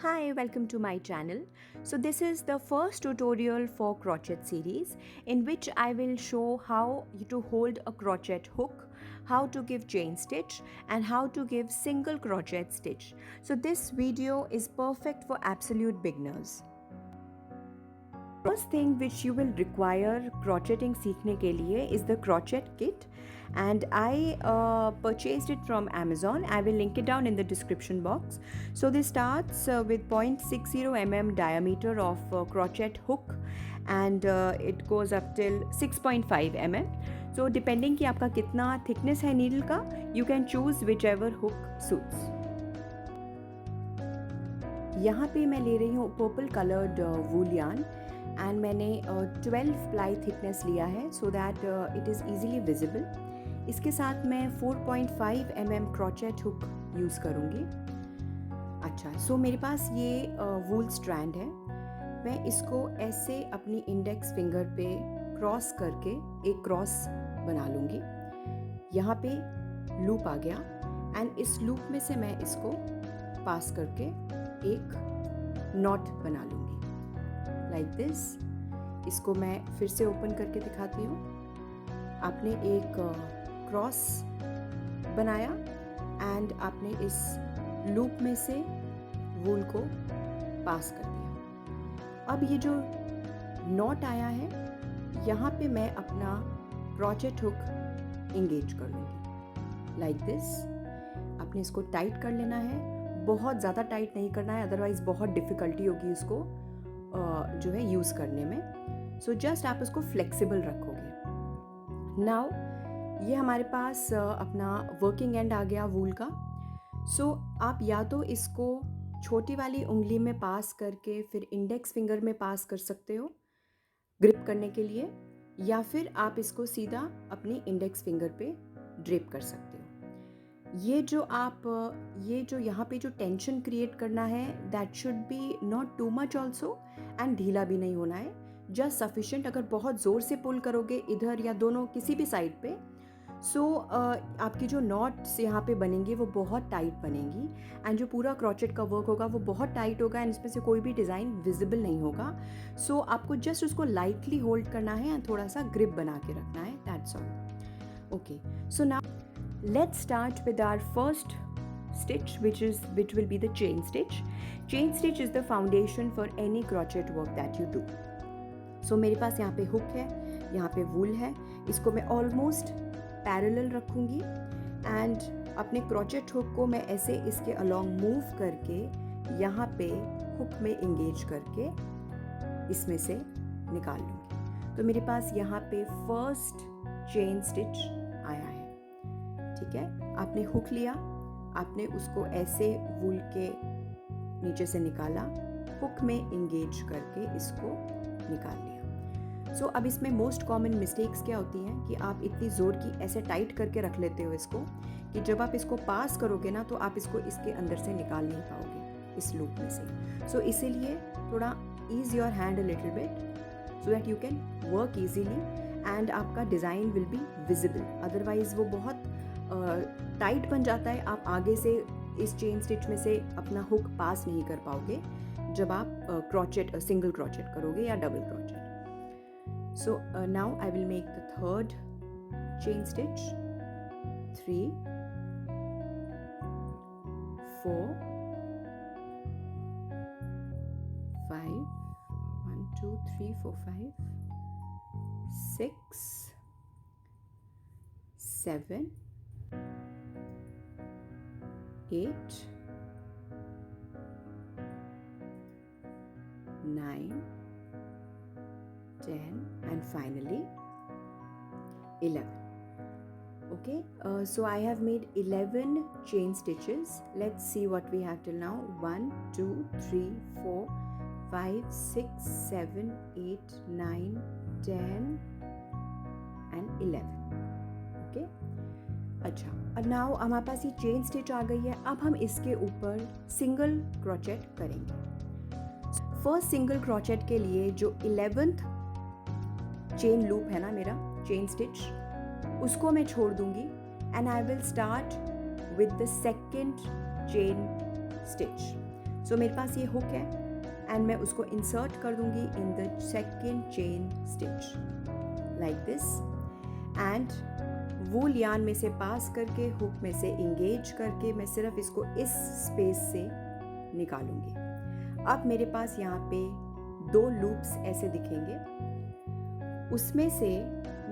Hi, welcome to my channel. So this is the first tutorial for crochet series in which I will show how to hold a crochet hook, how to give chain stitch and how to give single crochet stitch. So this video is perfect for absolute beginners. First thing which you will require crocheting सीखने के लिए is the crochet kit and I purchased it from Amazon. I will link it down in the description box. So this starts with 0.60 mm diameter of crochet hook and it goes up till 6.5 mm. So depending कि आपका कितना thickness है needle का, you can choose whichever hook suits. यहाँ पे मैं ले रही हूँ purple coloured wool yarn and मैंने 12 प्लाई थिकनेस लिया है so that it is easily visible. इसके साथ मैं 4.5 mm क्रोचेट हुक यूज़ करूँगी। अच्छा, सो मेरे पास ये वूल स्ट्रैंड है। मैं इसको ऐसे अपनी इंडेक्स फिंगर पे क्रॉस करके एक क्रॉस बना लूँगी। यहाँ पे लूप आ गया एंड इस लूप में से मैं इसको पास करके एक नॉट बना लूँगी लाइक दिस। इसको मैं फिर से ओपन करके दिखाती हूँ। आपने एक क्रॉस बनाया एंड आपने इस लूप में से वूल को पास कर दिया। अब ये जो नॉट आया है यहाँ पे मैं अपना क्रोचेट हुक इंगेज कर लूँगी लाइक दिस। आपने इसको टाइट कर लेना है, बहुत ज़्यादा टाइट नहीं करना है, अदरवाइज़ बहुत डिफ़िकल्टी होगी इसको जो है यूज़ करने में। सो जस्ट आप उसको फ्लेक्सिबल रखोगे। नाउ ये हमारे पास अपना वर्किंग एंड आ गया वूल का। सो आप या तो इसको छोटी वाली उंगली में पास करके फिर इंडेक्स फिंगर में पास कर सकते हो ग्रिप करने के लिए, या फिर आप इसको सीधा अपनी इंडेक्स फिंगर पे ड्रेप कर सकते हो। ये जो यहाँ पे जो टेंशन क्रिएट करना है that should be not too much also and ढीला भी नहीं होना है, जस्ट सफिशेंट। अगर बहुत ज़ोर से पुल करोगे इधर या दोनों किसी भी साइड पे, सो आपकी जो नॉट्स यहाँ पे बनेंगी वो बहुत टाइट बनेंगी एंड जो पूरा क्रोचेट का वर्क होगा वो बहुत टाइट होगा एंड इसमें से कोई भी डिज़ाइन विजिबल नहीं होगा। सो आपको जस्ट उसको लाइटली होल्ड करना है एंड थोड़ा सा ग्रिप बना के रखना है, that's all. Okay, so now let's start with our first stitch which will be the chain stitch. Chain stitch is the foundation for any crochet work that you do. So मेरे पास यहाँ पे hook है, यहाँ पे वूल है, इसको मैं almost parallel रखूँगी एंड अपने क्रोचेट हुक को मैं ऐसे इसके अलॉन्ग मूव करके यहाँ पे हुक में इंगेज करके इसमें से निकाल लूँगी। तो मेरे पास यहाँ पे फर्स्ट चेन स्टिच आया है। ठीक है, आपने हुक लिया, आपने उसको ऐसे वूल के नीचे से निकाला, हुक में इंगेज करके इसको निकाल लिया। सो अब इसमें मोस्ट कॉमन मिस्टेक्स क्या होती हैं कि आप इतनी ज़ोर की ऐसे टाइट करके रख लेते हो इसको कि जब आप इसको पास करोगे ना तो आप इसको इसके अंदर से निकाल नहीं पाओगे इस लूप में से। सो इसीलिए थोड़ा ease your hand a little bit so that you can work easily and आपका design will be visible. Otherwise वो बहुत टाइट बन जाता है, आप आगे से इस चेन स्टिच में से अपना हुक पास नहीं कर पाओगे जब आप क्रोचेट सिंगल क्रोचेट करोगे या double crochet. So now I will make the third chain stitch. 3 4 5 1 2 3 4 5 6 7 8 9 10 and finally 11. Okay, so I have made 11 chain stitches. Let's see what we have till now. 1 2 3 4 5 6 7 8 9 10 and 11. Okay, अच्छा, और now हमारे पास ये chain stitch आ गई है। अब हम इसके ऊपर सिंगल क्रोचेट करेंगे। फर्स्ट सिंगल क्रोचेट के लिए जो 11th चेन लूप है ना मेरा चेन स्टिच, उसको मैं छोड़ दूंगी and I will start with the second chain stitch. So मेरे पास ये हुक है एंड मैं उसको इंसर्ट कर दूंगी in the second chain stitch like this, and wool yarn में से पास करके हुक में से इंगेज करके मैं सिर्फ इसको इस स्पेस से निकालूंगी। अब मेरे पास यहाँ पे 2 लूप्स ऐसे दिखेंगे, उसमें से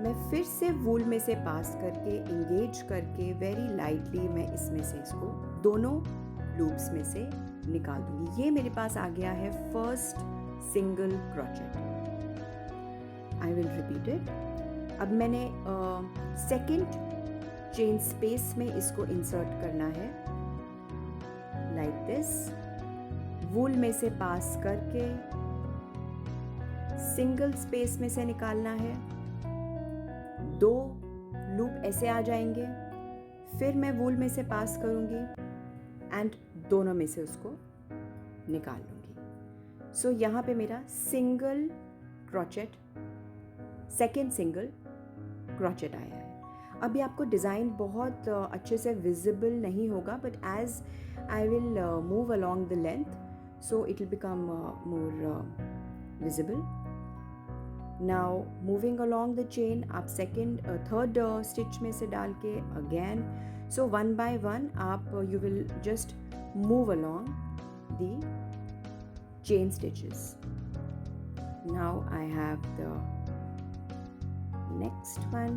मैं फिर से वूल में से पास करके इंगेज करके वेरी लाइटली मैं इसमें से इसको दोनों लूप्स में से निकाल दूंगी। ये मेरे पास आ गया है first single crochet. I will repeat it. अब मैंने सेकेंड चेन स्पेस में इसको इंसर्ट करना है लाइक दिस, वूल में से पास करके सिंगल स्पेस में से निकालना है, 2 लूप ऐसे आ जाएंगे, फिर मैं वूल में से पास करूंगी एंड दोनों में से उसको निकाल लूंगी। सो यहाँ पे मेरा single crochet, second single crochet आया है। अभी आपको डिज़ाइन बहुत अच्छे से विजिबल नहीं होगा, but as I will move along the length so it will become more visible. Now moving along the chain, आप सेकेंड थर्ड स्टिच में से डाल के again, so one by one आप you will just move along the chain stitches. Now I have the next one.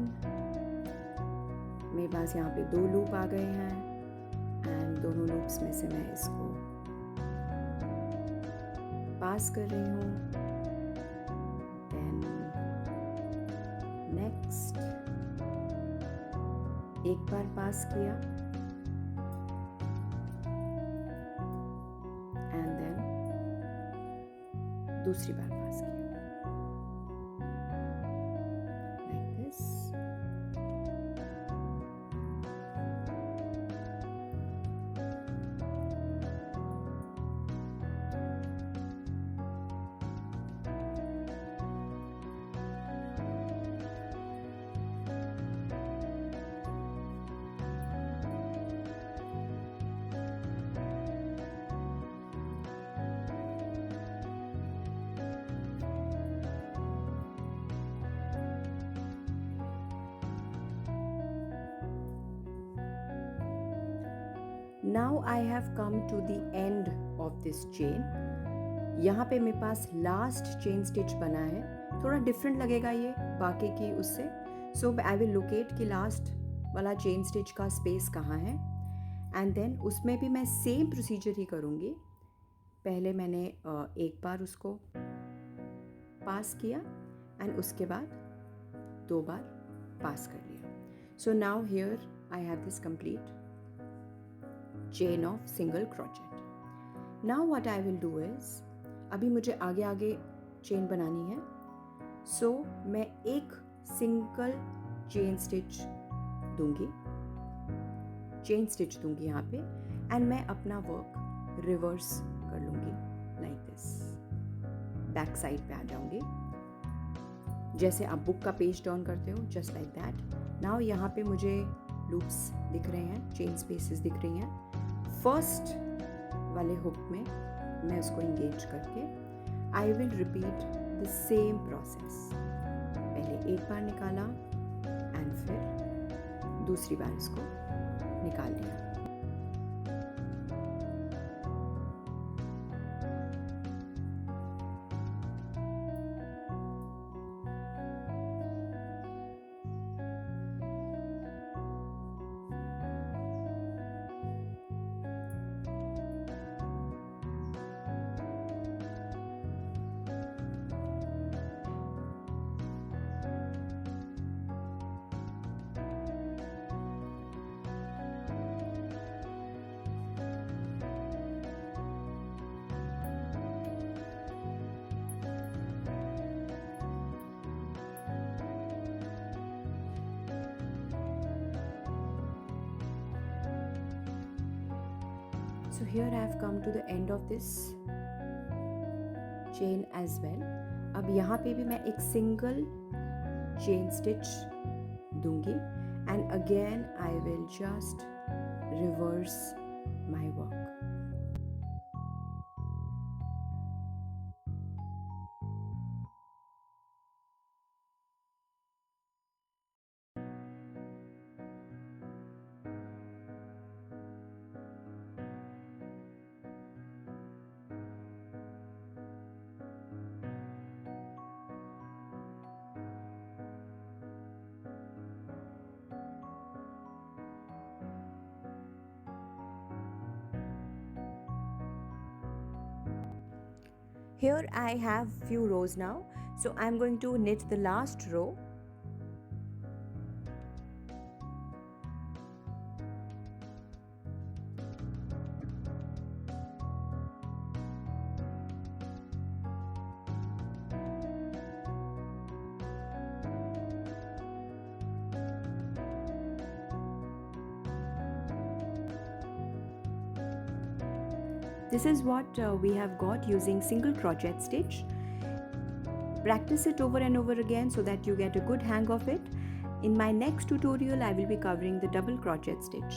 मेरे पास यहाँ पे 2 loop आ गए हैं एंड दोनों लूप्स में से मैं इसको पास कर रही हूँ। देन नेक्स्ट एक बार पास किया एंड देन दूसरी बार पास किया like this. Now I have come to the end of this chain. यहाँ पे मेरे पास लास्ट चेन स्टिच बना है, थोड़ा डिफरेंट लगेगा ये बाकी की उससे। सो आई विल लोकेट कि लास्ट वाला चेन स्टिच का स्पेस कहाँ है एंड देन उसमें भी मैं सेम प्रोसीजर ही करूँगी। पहले मैंने एक बार उसको पास किया एंड उसके बाद 2 बार पास कर लिया। So now here I have this complete chain of single crochet. Now what I will do is, अभी मुझे आगे आगे चेन बनानी है, सो मैं एक सिंगल चेन स्टिच दूंगी, यहाँ पे एंड मैं अपना वर्क रिवर्स कर लूँगी लाइक दिस, बैक साइड पे आ जाऊँगी जैसे आप बुक का पेज डाउन करते हो, जस्ट लाइक दैट। नाउ यहाँ पे मुझे लूप्स दिख रहे हैं, चेन स्पेसेस दिख रही हैं। फर्स्ट वाले हुक में मैं उसको इंगेज करके I will repeat the same process. पहले एक बार निकाला एंड फिर दूसरी बार इसको निकाल लिया। So here I have come to the end of this chain as well. अब यहाँ पे भी मैं एक सिंगल चेन स्टिच दूंगी and again I will just reverse my work. Here I have few rows now, so I'm going to knit the last row. This is what we have got using single crochet stitch. Practice it over and over again so that you get a good hang of it. In my next tutorial, I will be covering the double crochet stitch.